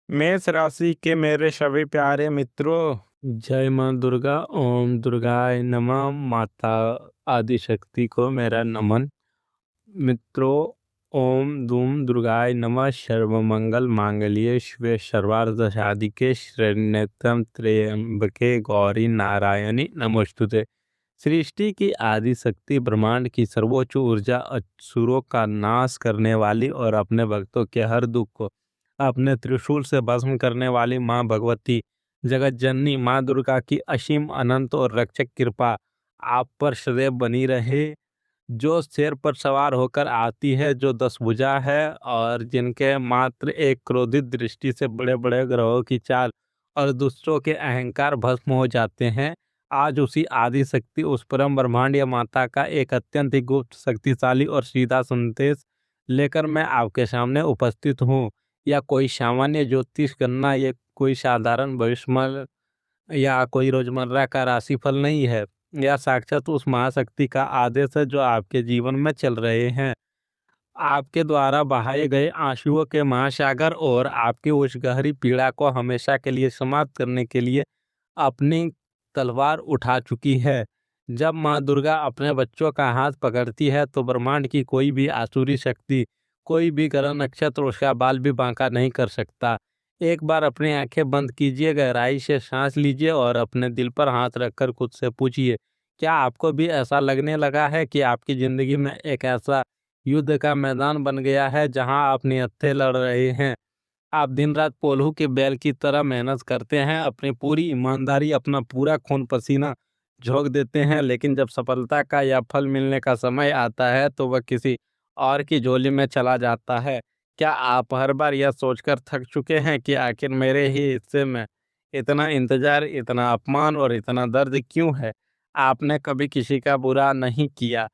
मेष राशि के मेरे सभी प्यारे मित्रों, जय मां दुर्गा। ओम दुर्गाय नमः। माता आदिशक्ति को मेरा नमन। मित्रों, ओम धूम दुर्गाय नमः। सर्वमंगल मांगल्ये शिवे सर्वार्थ साधिके शरण्यं त्र्यंबके गौरी नारायणी नमोस्तुते। सृष्टि की आदि शक्ति, ब्रह्मांड की सर्वोच्च ऊर्जा, असुरों का नाश करने वाली और अपने भक्तों के हर दुख को अपने त्रिशूल से भस्म करने वाली मां भगवती, जगत जननी मां दुर्गा की असीम अनंत और रक्षक कृपा आप पर सदैव बनी रहे। जो शेर पर सवार होकर आती है, जो 10 भुजा है और जिनके मात्र एक क्रोधित दृष्टि से बड़े बड़े ग्रहों की चाल और दुष्टों के अहंकार भस्म हो जाते हैं, आज उसी आदि शक्ति, उस परम ब्रह्मांडीय माता का एक अत्यंत ही गुप्त, शक्तिशाली और सीधा संदेश लेकर मैं आपके सामने उपस्थित हूँ। या कोई सामान्य ज्योतिष गणना, या कोई साधारण भविष्यवाणी, या कोई रोजमर्रा का राशिफल नहीं है। यह साक्षात उस महाशक्ति का आदेश है जो आपके जीवन में चल रहे हैं। आपके द्वारा बहाए गए आंसुओं के महासागर और आपकी उस गहरी पीड़ा को हमेशा के लिए समाप्त करने के लिए अपनी तलवार उठा चुकी है। जब माँ दुर्गा अपने बच्चों का हाथ पकड़ती है तो ब्रह्मांड की कोई भी आसुरी शक्ति, कोई भी ग्रह नक्षत्र उसका बाल भी बांका नहीं कर सकता। एक बार अपनी आंखें बंद कीजिए, गहराई से सांस लीजिए और अपने दिल पर हाथ रखकर खुद से पूछिए, क्या आपको भी ऐसा लगने लगा है कि आपकी जिंदगी में एक ऐसा युद्ध का मैदान बन गया है जहां आप निहत्थे लड़ रहे हैं? आप दिन रात कोल्हू के बैल की तरह मेहनत करते हैं, अपनी पूरी ईमानदारी, अपना पूरा खून पसीना झोंक देते हैं, लेकिन जब सफलता का या फल मिलने का समय आता है तो वह किसी और की झोली में चला जाता है। क्या आप हर बार यह सोचकर थक चुके हैं कि आखिर मेरे ही हिस्से में इतना इंतजार, इतना अपमान और इतना दर्द क्यों है? आपने कभी किसी का बुरा नहीं किया,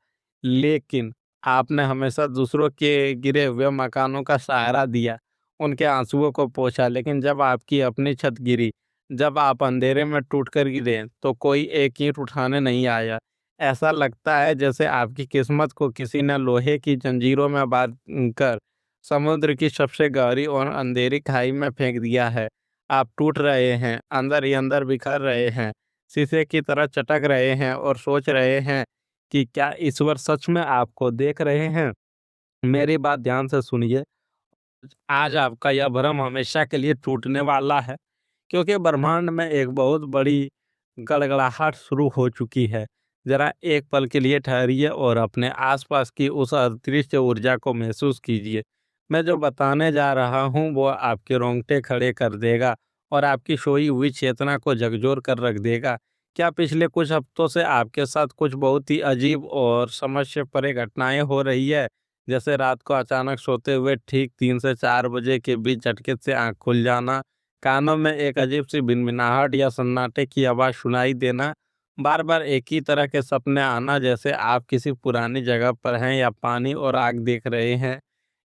लेकिन आपने हमेशा दूसरों के गिरे हुए मकानों का सहारा दिया, उनके आंसुओं को पोंछा, लेकिन जब आपकी अपनी छत गिरी, जब आप अंधेरे में टूटकर गिरे, तो कोई एक ईंट उठाने नहीं आया। ऐसा लगता है जैसे आपकी किस्मत को किसी ने लोहे की जंजीरों में बांध कर समुद्र की सबसे गहरी और अंधेरी खाई में फेंक दिया है। आप टूट रहे हैं, अंदर ही अंदर बिखर रहे हैं, शीशे की तरह चटक रहे हैं और सोच रहे हैं कि क्या ईश्वर सच में आपको देख रहे हैं? मेरी बात ध्यान से सुनिए। आज आपका यह भ्रम हमेशा के लिए टूटने वाला है, क्योंकि ब्रह्मांड में एक बहुत बड़ी गड़गड़ाहट शुरू हो चुकी है। जरा एक पल के लिए ठहरिए और अपने आसपास की उस अदृश्य ऊर्जा को महसूस कीजिए। मैं जो बताने जा रहा हूँ वो आपके रोंगटे खड़े कर देगा और आपकी सोई हुई चेतना को झकझोर कर रख देगा। क्या पिछले कुछ हफ्तों से आपके साथ कुछ बहुत ही अजीब और समझ से परे घटनाएं हो रही है? जैसे रात को अचानक सोते हुए ठीक 3 से 4 बजे के बीच झटके से आँख खुल जाना, कानों में एक अजीब-सी भिनभिनाहट या सन्नाटे की आवाज़ सुनाई देना, बार-बार एक ही तरह के सपने आना जैसे आप किसी पुरानी जगह पर हैं या पानी और आग देख रहे हैं,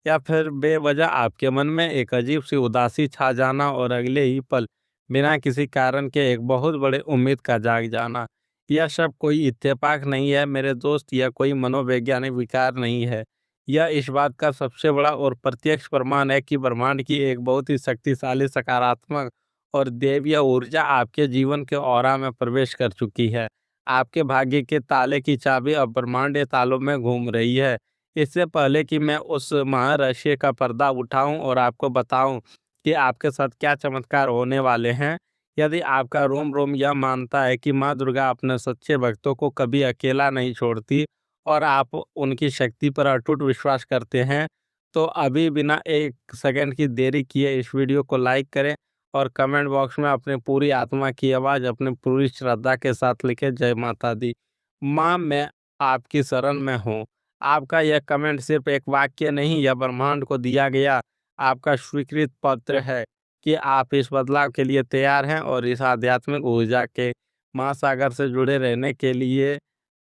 या फिर बेवजह आपके मन में एक अजीब-सी उदासी छा जाना और अगले ही पल बिना किसी कारण के एक बहुत बड़े उम्मीद का जाग जाना। यह सब कोई इत्तेफाक नहीं है मेरे दोस्त, यह कोई मनोवैज्ञानिक विकार नहीं है। यह इस बात का सबसे बड़ा और प्रत्यक्ष प्रमाण है कि ब्रह्मांड की एक बहुत ही शक्तिशाली, सकारात्मक और दैवीय ऊर्जा आपके जीवन के ऑरा में प्रवेश कर चुकी है। आपके भाग्य के ताले की चाबी अब ब्रह्मांडीय तालों में घूम रही है। इससे पहले कि मैं उस महारहस्य का पर्दा उठाऊं और आपको बताऊं कि आपके साथ क्या चमत्कार होने वाले हैं, यदि आपका रोम रोम यह मानता है कि माँ दुर्गा अपने सच्चे भक्तों को कभी अकेला नहीं छोड़ती और आप उनकी शक्ति पर अटूट विश्वास करते हैं, तो अभी बिना एक सेकंड की देरी किए इस वीडियो को लाइक करें और कमेंट बॉक्स में अपनी पूरी आत्मा की आवाज़, अपनी पूरी श्रद्धा के साथ लिखें, जय माता दी। माँ, मैं आपकी शरण में हूँ। आपका यह कमेंट सिर्फ एक वाक्य नहीं, यह ब्रह्मांड को दिया गया आपका स्वीकृत पत्र है कि आप इस बदलाव के लिए तैयार हैं और इस आध्यात्मिक ऊर्जा के महासागर से जुड़े रहने के लिए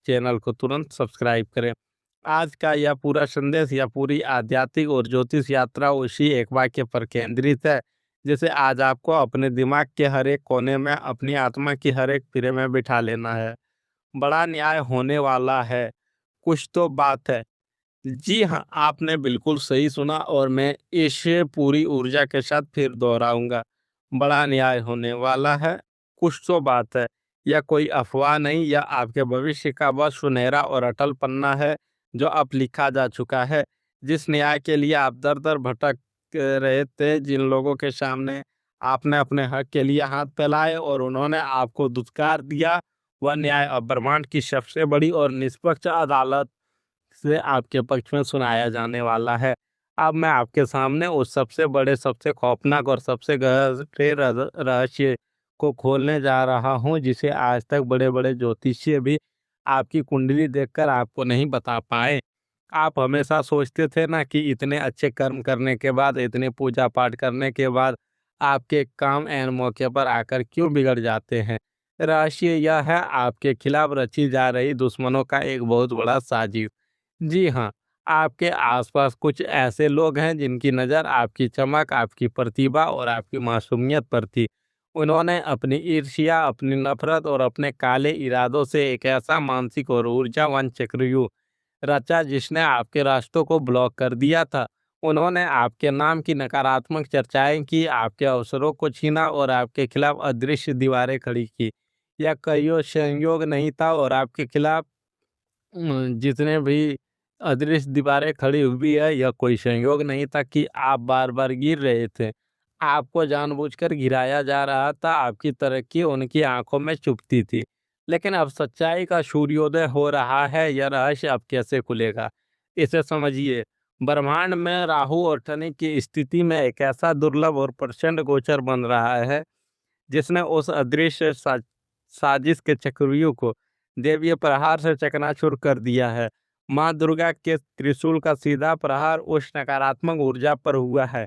चैनल को तुरंत सब्सक्राइब करें। आज का यह पूरा संदेश, या पूरी आध्यात्मिक और ज्योतिष यात्रा उसी एक वाक्य पर केंद्रित है, जिसे आज आपको अपने दिमाग के हर एक कोने में, अपनी आत्मा की हर एक सिरे में बिठा लेना है। बड़ा न्याय होने वाला है, कुछ तो बात है। जी हाँ, आपने बिल्कुल सही सुना और मैं इस पूरी ऊर्जा के साथ फिर दोहराऊँगा। बड़ा न्याय होने वाला है, कुछ तो बात है। यह कोई अफ़वाह नहीं, यह आपके भविष्य का वह सुनहरा और अटल पन्ना है, जो अब लिखा जा चुका है। जिस न्याय के लिए आप दर-दर भटक रहे थे, जिन लोगों के सामने आपने अपने हक के लिए हाथ फैलाए और उन्होंने आपको धुतकार दिया, वह न्याय अब ब्रह्मांड की सबसे बड़ी और निष्पक्ष अदालत से आपके पक्ष में सुनाया जाने वाला है। अब मैं आपके सामने उस सबसे बड़े, सबसे खौफनाक और सबसे गहरे रहस्य को खोलने जा रहा हूँ, जिसे आज तक बड़े-बड़े ज्योतिषी भी आपकी कुंडली देखकर आपको नहीं बता पाए। आप हमेशा सोचते थे ना कि इतने अच्छे कर्म करने के बाद, इतने पूजा-पाठ करने के बाद, आपके काम ऐन मौके पर आकर क्यों बिगड़ जाते हैं? रहस्य यह है आपके खिलाफ रची जा रही दुश्मनों का एक बहुत बड़ा साजिश। जी हाँ, आपके आसपास कुछ ऐसे लोग हैं जिनकी नज़र आपकी चमक, आपकी प्रतिभा और आपकी मासूमियत पर थी। उन्होंने अपनी ईर्ष्या, अपनी नफ़रत और अपने काले इरादों से एक ऐसा मानसिक और ऊर्जावान चक्रव्यूह रचा जिसने आपके रास्तों को ब्लॉक कर दिया था। उन्होंने आपके नाम की नकारात्मक चर्चाएँ की, आपके अवसरों को छीना और आपके खिलाफ अदृश्य दीवारें खड़ी की। यह कहियो संयोग नहीं था और आपके खिलाफ जितने भी अदृश्य दीवारें खड़ी हुई है, यह कोई संयोग नहीं था कि आप बार-बार गिर रहे थे। आपको जानबूझकर गिराया जा रहा था, आपकी तरक्की उनकी आँखों में चुभती थी। लेकिन अब सच्चाई का सूर्योदय हो रहा है, यह रहस्य अब कैसे खुलेगा? इसे समझिए, ब्रह्मांड में राहु और शनि की स्थिति में एक ऐसा दुर्लभ और प्रचंड गोचर बन रहा है जिसने उस अदृश्य साजिश के चक्रव्यूह को दैवीय प्रहार से चकनाचूर कर दिया है। माँ दुर्गा के त्रिशूल का सीधा प्रहार उस नकारात्मक ऊर्जा पर हुआ है।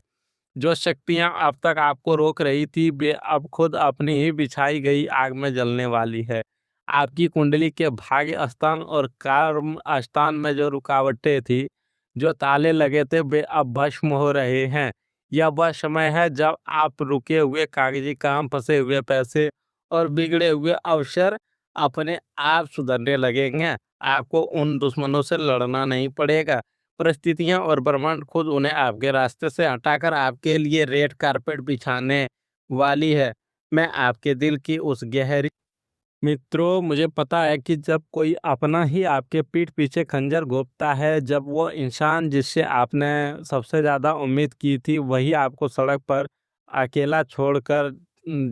जो शक्तियाँ अब तक आपको रोक रही थी, वे अब खुद अपनी ही बिछाई गई आग में जलने वाली है। आपकी कुंडली के भाग्य स्थान और कर्म स्थान में जो रुकावटें थी, जो ताले लगे थे, वे अब भस्म हो रहे हैं। यह वह समय है जब आप रुके हुए कागजी काम, फंसे हुए पैसे और बिगड़े हुए अवसर अपने आप सुधरने लगेंगे। आपको उन दुश्मनों से लड़ना नहीं पड़ेगा। परिस्थितियाँ और ब्रह्मांड खुद उन्हें आपके रास्ते से हटाकर आपके लिए रेड कारपेट बिछाने वाली है। मैं आपके दिल की उस गहरी मित्रों, मुझे पता है कि जब कोई अपना ही आपके पीठ पीछे खंजर घोंपता है, जब वो इंसान जिससे आपने सबसे ज़्यादा उम्मीद की थी, वही आपको सड़क पर अकेला छोड़कर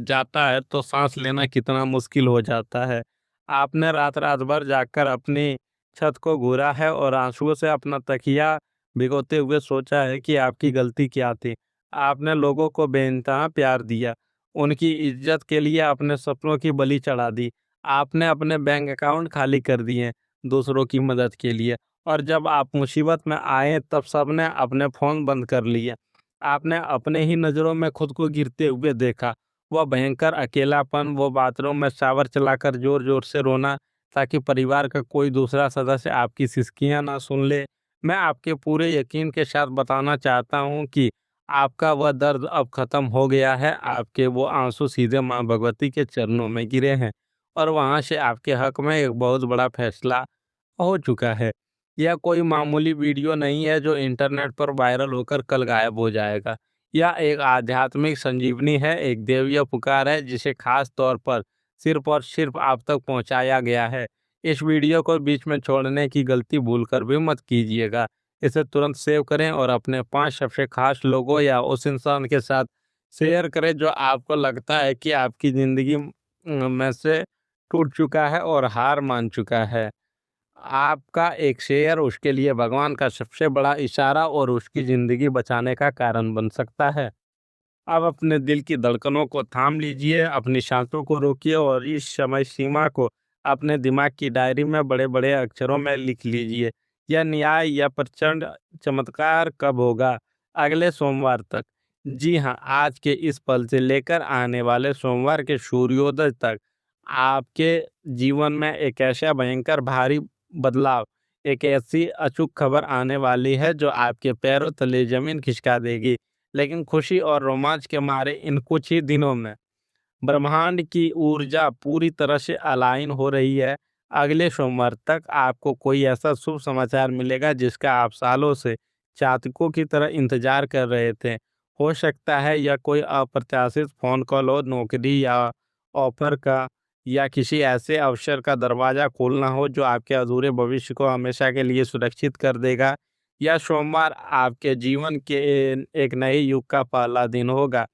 जाता है, तो सांस लेना कितना मुश्किल हो जाता है। आपने रात-रात भर जागकर अपनी छत को घूरा है और आंसुओं से अपना तकिया भिगोते हुए सोचा है कि आपकी गलती क्या थी। आपने लोगों को बेइंतहा प्यार दिया, उनकी इज्जत के लिए अपने सपनों की बलि चढ़ा दी। आपने अपने बैंक अकाउंट खाली कर दिए दूसरों की मदद के लिए और जब आप मुसीबत में आए तब सबने अपने फ़ोन बंद कर लिए। आपने अपने ही नज़रों में खुद को गिरते हुए देखा। वह भयंकर अकेलापन, वो बाथरूम में शावर चलाकर ज़ोर-ज़ोर से रोना ताकि परिवार का कोई दूसरा सदस्य आपकी सिसकियाँ ना सुन ले। मैं आपके पूरे यकीन के साथ बताना चाहता हूँ कि आपका वह दर्द अब ख़त्म हो गया है। आपके वो आँसू सीधे माँ भगवती के चरणों में गिरे हैं। और वहाँ से आपके हक में एक बहुत बड़ा फैसला हो चुका है। यह कोई मामूली वीडियो नहीं है जो इंटरनेट पर वायरल होकर कल गायब हो जाएगा। यह एक आध्यात्मिक संजीवनी है, एक दैवीय पुकार है जिसे खास तौर पर सिर्फ और सिर्फ आप तक पहुँचाया गया है। इस वीडियो को बीच में छोड़ने की गलती भूलकर भी मत कीजिएगा। इसे तुरंत सेव करें और अपने 5 सबसे खास लोगों या उस इंसान के साथ शेयर करें जो आपको लगता है कि आपकी ज़िंदगी में से टूट चुका है और हार मान चुका है। आपका एक शेयर उसके लिए भगवान का सबसे बड़ा इशारा और उसकी ज़िंदगी बचाने का कारण बन सकता है। अब अपने दिल की धड़कनों को थाम लीजिए, अपनी सांसों को रोकिए और इस समय सीमा को अपने दिमाग की डायरी में बड़े-बड़े अक्षरों में लिख लीजिए। यह न्याय या प्रचंड चमत्कार कब होगा? अगले सोमवार तक। जी हाँ, आज के इस पल से लेकर आने वाले सोमवार के सूर्योदय तक आपके जीवन में एक ऐसा भयंकर भारी बदलाव, एक ऐसी अचूक खबर आने वाली है जो आपके पैरों तले ज़मीन खिसका देगी। लेकिन खुशी और रोमांच के मारे इन कुछ ही दिनों में ब्रह्मांड की ऊर्जा पूरी तरह से अलाइन हो रही है। अगले सोमवार तक आपको कोई ऐसा शुभ समाचार मिलेगा जिसका आप सालों से चातकों की तरह इंतजार कर रहे थे। हो सकता है यह कोई अप्रत्याशित फ़ोन कॉल हो, नौकरी या ऑफ़र का, या किसी ऐसे अवसर का दरवाज़ा खोलना हो जो आपके अधूरे भविष्य को हमेशा के लिए सुरक्षित कर देगा। यह सोमवार आपके जीवन के एक नए युग का पहला दिन होगा।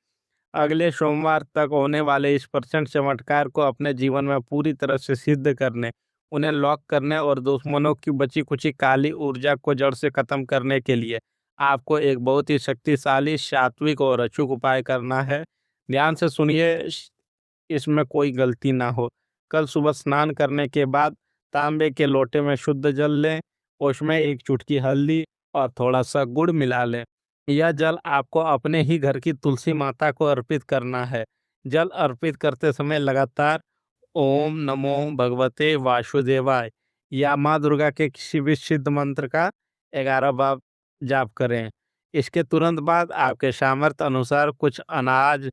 अगले सोमवार तक होने वाले इस प्रचंड चमत्कार को अपने जीवन में पूरी तरह से सिद्ध करने, उन्हें लॉक करने और दुश्मनों की बची-खुची काली ऊर्जा को जड़ से खत्म करने के लिए आपको एक बहुत ही शक्तिशाली, सात्विक और अचूक उपाय करना है। ध्यान से सुनिए, इसमें कोई गलती ना हो। कल सुबह स्नान करने के बाद तांबे के लोटे में शुद्ध जल लें, उसमें एक चुटकी हल्दी और थोड़ा-सा गुड़ मिला लें। यह जल आपको अपने ही घर की तुलसी माता को अर्पित करना है। जल अर्पित करते समय लगातार ओम नमो भगवते वासुदेवाय या माँ दुर्गा के किसी भी सिद्ध मंत्र का 11 बार जाप करें। इसके तुरंत बाद आपके सामर्थ्य अनुसार कुछ अनाज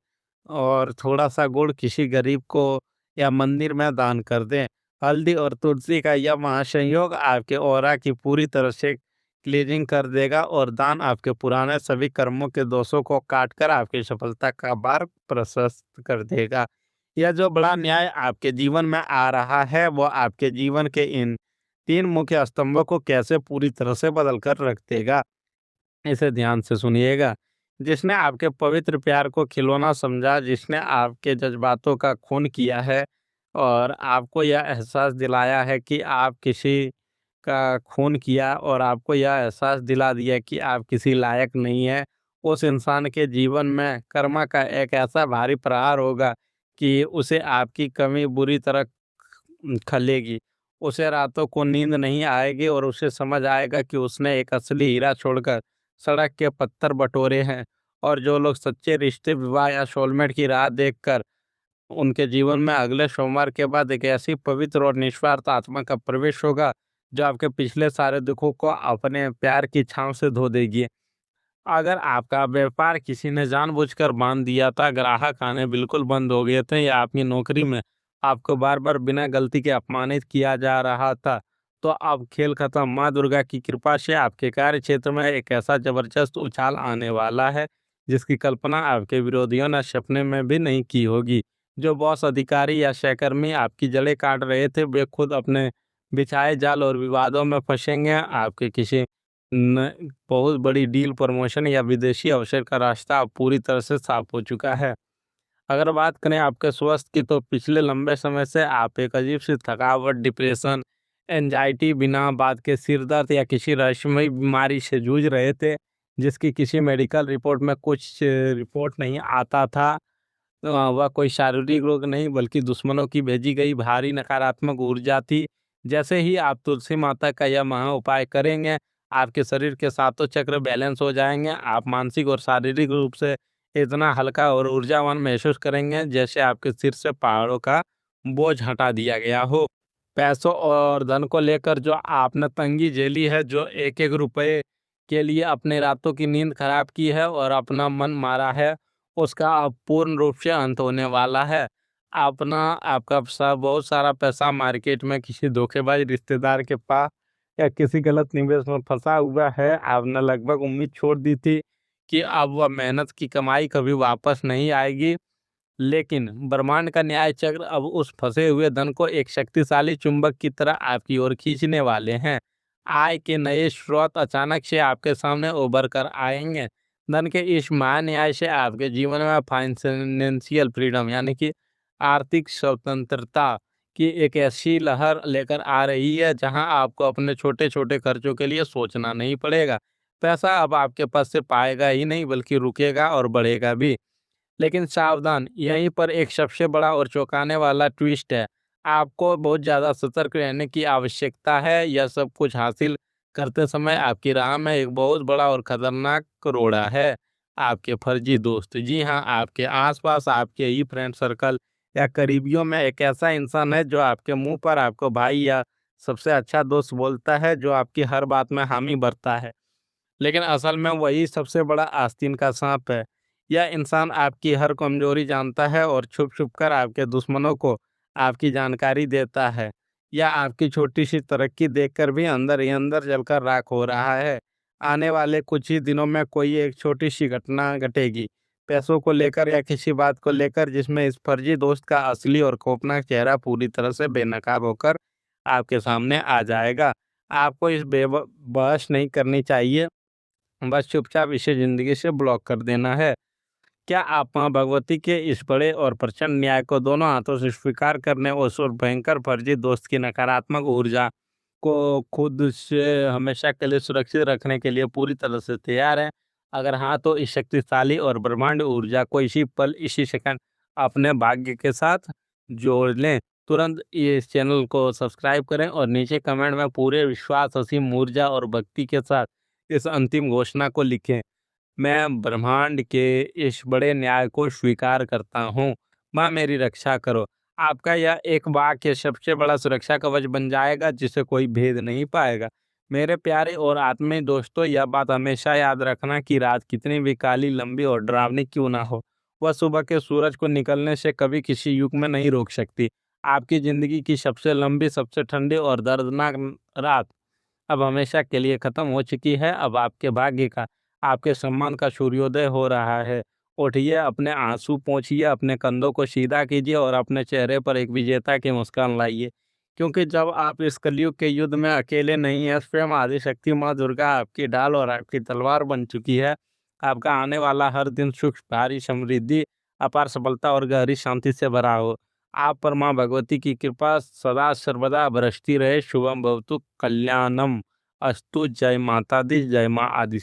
और थोड़ा-सा गुड़ किसी गरीब को या मंदिर में दान कर दें। हल्दी और तुलसी का यह महासंयोग आपके ऑरा की पूरी तरह से क्लीजिंग कर देगा और दान आपके पुराने सभी कर्मों के दोषों को काटकर आपकी सफलता का मार्ग प्रशस्त कर देगा। यह जो बड़ा न्याय आपके जीवन में आ रहा है, वो आपके जीवन के इन 3 मुख्य स्तंभों को कैसे पूरी तरह से बदल कर रख देगा। इसे ध्यान से सुनिएगा। जिसने आपके पवित्र प्यार को खिलौना समझा, जिसने आपके जज़्बातों का खून किया है और आपको यह एहसास दिलाया है कि आप किसी का खून किया और आपको यह एहसास दिला दिया कि आप किसी लायक नहीं हैं, उस इंसान के जीवन में कर्मा का एक ऐसा भारी प्रहार होगा कि उसे आपकी कमी बुरी तरह खलेगी। उसे रातों को नींद नहीं आएगी और उसे समझ आएगा कि उसने एक असली हीरा छोड़कर सड़क के पत्थर बटोरे हैं। और जो लोग सच्चे रिश्ते, विवाह या सोलमेट की राह देखकर उनके जीवन में अगले सोमवार के बाद एक ऐसी पवित्र और निस्वार्थ आत्मा का प्रवेश होगा जो आपके पिछले सारे दुखों को अपने प्यार की छांव से धो देगी। अगर आपका व्यापार किसी ने जानबूझकर बांध दिया था, ग्राहक आने बिल्कुल बंद हो गए थे, या आपकी नौकरी में आपको बार बार बिना गलती के अपमानित किया जा रहा था, तो अब खेल खत्म। माँ दुर्गा की कृपा से आपके कार्य क्षेत्र में एक ऐसा जबरदस्त उछाल आने वाला है जिसकी कल्पना आपके विरोधियों ने सपने में भी नहीं की होगी। जो बॉस, अधिकारी या सहकर्मी आपकी जड़ें काट रहे थे, वे खुद अपने बिछाए जाल और विवादों में फंसेंगे। आपके किसी बहुत बड़ी डील, प्रमोशन या विदेशी अवसर का रास्ता अब पूरी तरह से साफ हो चुका है। अगर बात करें आपके स्वास्थ्य की, तो पिछले लंबे समय से आप एक अजीब सी थकावट, डिप्रेशन, एंजाइटी, बिना बात के सिर दर्द या किसी रहस्यमयी बीमारी से जूझ रहे थे, जिसकी किसी मेडिकल रिपोर्ट में कुछ रिपोर्ट नहीं आता था। वह कोई शारीरिक रोग नहीं, बल्कि दुश्मनों की भेजी गई भारी नकारात्मक ऊर्जा थी। जैसे ही आप तुलसी माता का यह महा उपाय करेंगे, आपके शरीर के सातों चक्र बैलेंस हो जाएंगे। आप मानसिक और शारीरिक रूप से इतना हल्का और ऊर्जावान महसूस करेंगे जैसे आपके सिर से पहाड़ों का बोझ हटा दिया गया हो। पैसों और धन को लेकर जो आपने तंगी झेली है, जो एक एक रुपए के लिए अपने रातों की नींद खराब की है और अपना मन मारा है, उसका अब पूर्ण रूप से अंत होने वाला है। आपका बहुत सारा पैसा मार्केट में किसी धोखेबाज रिश्तेदार के पास या किसी गलत निवेश में फंसा हुआ है। आपने लगभग उम्मीद छोड़ दी थी कि अब वह मेहनत की कमाई कभी वापस नहीं आएगी, लेकिन ब्रह्मांड का न्याय चक्र अब उस फंसे हुए धन को एक शक्तिशाली चुंबक की तरह आपकी ओर खींचने वाले हैं। आय के नए स्रोत अचानक से आपके सामने उभर कर आएंगे। धन के इस महान्याय से आपके जीवन में फाइनेंशियल फ्रीडम, यानी कि आर्थिक स्वतंत्रता की एक ऐसी लहर लेकर आ रही है जहां आपको अपने छोटे छोटे खर्चों के लिए सोचना नहीं पड़ेगा। पैसा अब आपके पास से पाएगा ही नहीं, बल्कि रुकेगा और बढ़ेगा भी। लेकिन सावधान, यहीं पर एक सबसे बड़ा और चौंकाने वाला ट्विस्ट है। आपको बहुत ज़्यादा सतर्क रहने की आवश्यकता है। यह सब कुछ हासिल करते समय आपकी राह में एक बहुत बड़ा और खतरनाक रोड़ा है। आपके फर्जी दोस्त, जी हाँ, आपके आसपास, आपके ही फ्रेंड सर्कल या करीबियों में एक ऐसा इंसान है जो आपके मुंह पर आपको भाई या सबसे अच्छा दोस्त बोलता है, जो आपकी हर बात में हामी भरता है, लेकिन असल में वही सबसे बड़ा आस्तीन का सांप है। यह इंसान आपकी हर कमजोरी जानता है और छुप छुप कर आपके दुश्मनों को आपकी जानकारी देता है। या आपकी छोटी-सी तरक्की देखकर भी अंदर ही अंदर जलकर राख हो रहा है? आने वाले कुछ ही दिनों में कोई एक छोटी-सी घटना घटेगी, पैसों को लेकर या किसी बात को लेकर, जिसमें इस फर्जी दोस्त का असली और खौफनाक चेहरा पूरी तरह से बेनकाब होकर आपके सामने आ जाएगा। आपको इस बहस नहीं करनी चाहिए, बस चुपचाप इसे ज़िंदगी से ब्लॉक कर देना है। क्या आप माँ भगवती के इस बड़े और प्रचंड न्याय को दोनों हाथों से स्वीकार करने और उस भयंकर फर्जी दोस्त की नकारात्मक ऊर्जा को खुद से हमेशा के लिए सुरक्षित रखने के लिए पूरी तरह से तैयार हैं? अगर हाँ, तो इस शक्तिशाली और ब्रह्मांड ऊर्जा को इसी पल, इसी सेकंड अपने भाग्य के साथ जोड़ लें। तुरंत इस चैनल को सब्सक्राइब करें और नीचे कमेंट में पूरे विश्वास, असीम ऊर्जा और भक्ति के साथ इस अंतिम घोषणा को लिखें। मैं ब्रह्मांड के इस बड़े न्याय को स्वीकार करता हूँ। माँ मेरी रक्षा करो। आपका यह एक वाक्य सबसे बड़ा सुरक्षा कवच बन जाएगा, जिसे कोई भेद नहीं पाएगा। मेरे प्यारे और आत्मीय दोस्तों, यह बात हमेशा याद रखना कि रात कितनी भी काली, लंबी और डरावनी क्यों ना हो, वह सुबह के सूरज को निकलने से कभी किसी युग में नहीं रोक सकती। आपकी जिंदगी की सबसे लंबी, सबसे ठंडी और दर्दनाक रात अब हमेशा के लिए खत्म हो चुकी है। अब आपके भाग्य का, आपके सम्मान का सूर्योदय हो रहा है। उठिए, अपने आंसू पोंछिए, अपने कंधों को सीधा कीजिए और अपने चेहरे पर एक विजेता की मुस्कान लाइए। क्योंकि जब आप इस कलयुग के युद्ध में अकेले नहीं हैं, स्वयं आदिशक्ति माँ दुर्गा आपकी ढाल और आपकी तलवार बन चुकी है। आपका आने वाला हर दिन सुख, भारी समृद्धि, अपार सफलता और गहरी शांति से भरा हो। आप पर माँ भगवती की कृपा सदा सर्वदा बरसती रहे। शुभम भवतु, कल्याणम अस्तु। जय माता दी, जय माँ आदि।